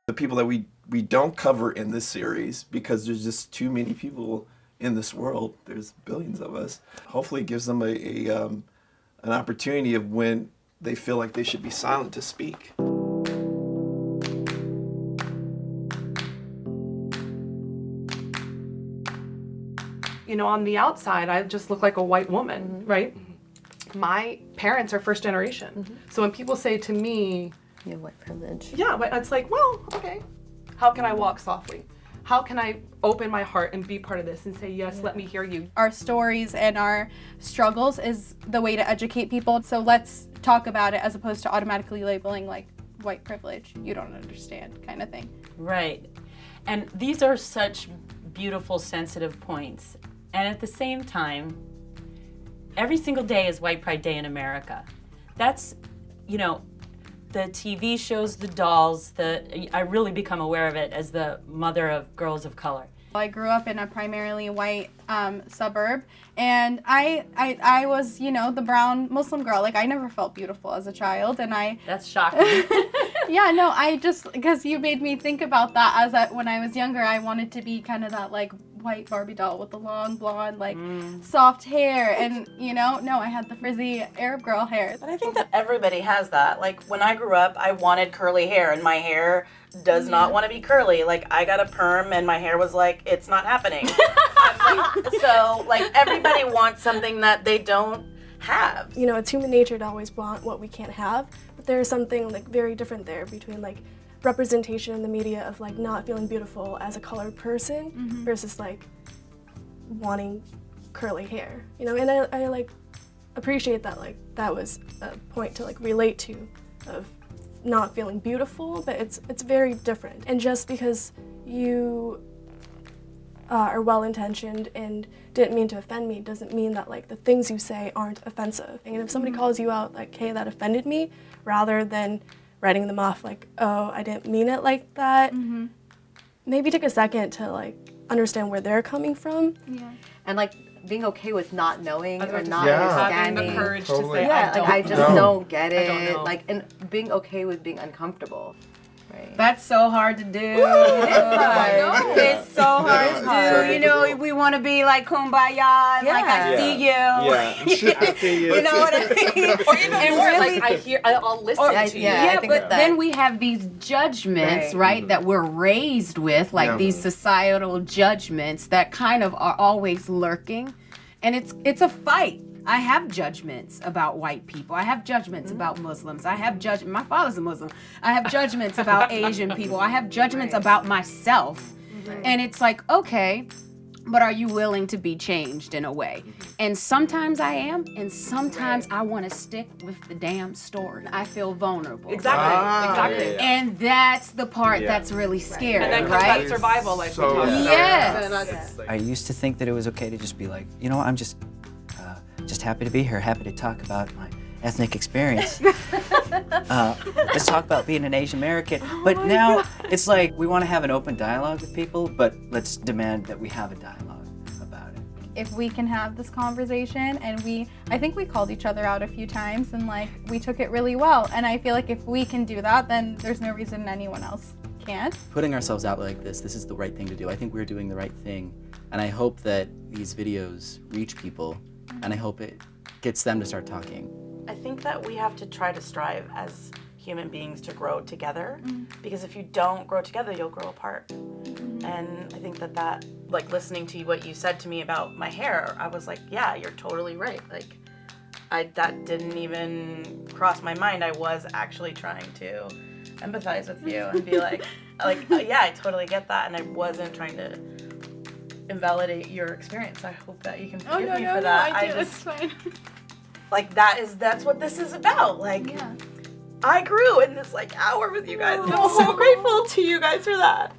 The people that we don't cover in this series, because there's just too many people in this world. There's billions of us. Hopefully it gives them an opportunity of when they feel like they should be silent to speak. You know, on the outside, I just look like a white woman, right? My parents are first generation. So when people say to me, you have white privilege. Yeah, but it's like, well, okay. How can I walk softly? How can I open my heart and be part of this and say, yes, let me hear you? Our stories and our struggles is the way to educate people. So let's talk about it as opposed to automatically labeling like white privilege. You don't understand kind of thing. Right. And these are such beautiful, sensitive points. And at the same time, every single day is White Pride Day in America. That's, you know, the TV shows, the dolls, I really become aware of it as the mother of girls of color. I grew up in a primarily white suburb, and I was, you know, the brown Muslim girl. Like, I never felt beautiful as a child, and That's shocking. Yeah, no, because you made me think about that when I was younger, I wanted to be kind of that, like, white Barbie doll with the long blonde, like, soft hair, and, you know, no, I had the frizzy Arab girl hair. But I think that everybody has that. Like, when I grew up, I wanted curly hair, and my hair does not want to be curly. Like, I got a perm, and my hair was like, it's not happening. So, like, everybody wants something that they don't have. You know, it's human nature to always want what we can't have, but there's something, like, very different there between, like, representation in the media of, like, not feeling beautiful as a colored person versus, like, wanting curly hair, you know. And I like appreciate that, like, that was a point to, like, relate to, of not feeling beautiful, but it's very different. And just because you are well-intentioned and didn't mean to offend me doesn't mean that, like, the things you say aren't offensive. And if somebody calls you out, like, hey, that offended me, rather than writing them off like, oh, I didn't mean it like that, maybe take a second to, like, understand where they're coming from. Yeah. And, like, being okay with not knowing or not Having understanding. the courage to say, Yeah, like, I just don't get it. I don't know. Like, and being okay with being uncomfortable. Right. That's so hard to do. It's so hard to do. You know, we want to be like kumbaya, and like I see you. I see you. You know what I mean? or even And more, really- like, I'll listen to you. Yeah, think but that- then we have these judgments, right, that we're raised with, like these societal judgments that kind of are always lurking, and it's a fight. I have judgments about white people. I have judgments about Muslims. I have my father's a Muslim. I have judgments about Asian people. I have judgments about myself. And it's like, okay, but are you willing to be changed in a way? And sometimes I am, and sometimes I want to stick with the damn story. I feel vulnerable. Exactly. And that's the part that's really scary, And then comes right? that survival, like we talked about. Yes. I used to think that it was okay to just be like, you know, I'm just happy to be here, happy to talk about my ethnic experience. Let's talk about being an Asian American. But now it's like we want to have an open dialogue with people, but let's demand that we have a dialogue about it. If we can have this conversation, and I think we called each other out a few times, and, like, we took it really well. And I feel like if we can do that, then there's no reason anyone else can't. Putting ourselves out like this is the right thing to do. I think we're doing the right thing. And I hope that these videos reach people, and I hope it gets them to start talking. I think that we have to try to strive as human beings to grow together, because if you don't grow together, you'll grow apart. And I think that, like, listening to what you said to me about my hair, I was like, yeah, you're totally right. Like, that didn't even cross my mind. I was actually trying to empathize with you and be like, yeah, I totally get that, and I wasn't trying to invalidate your experience. I hope that you can forgive me for that. I do. It's fine. Like, that's what this is about. Like, I grew in this, like, hour with you guys, and I'm so grateful to you guys for that.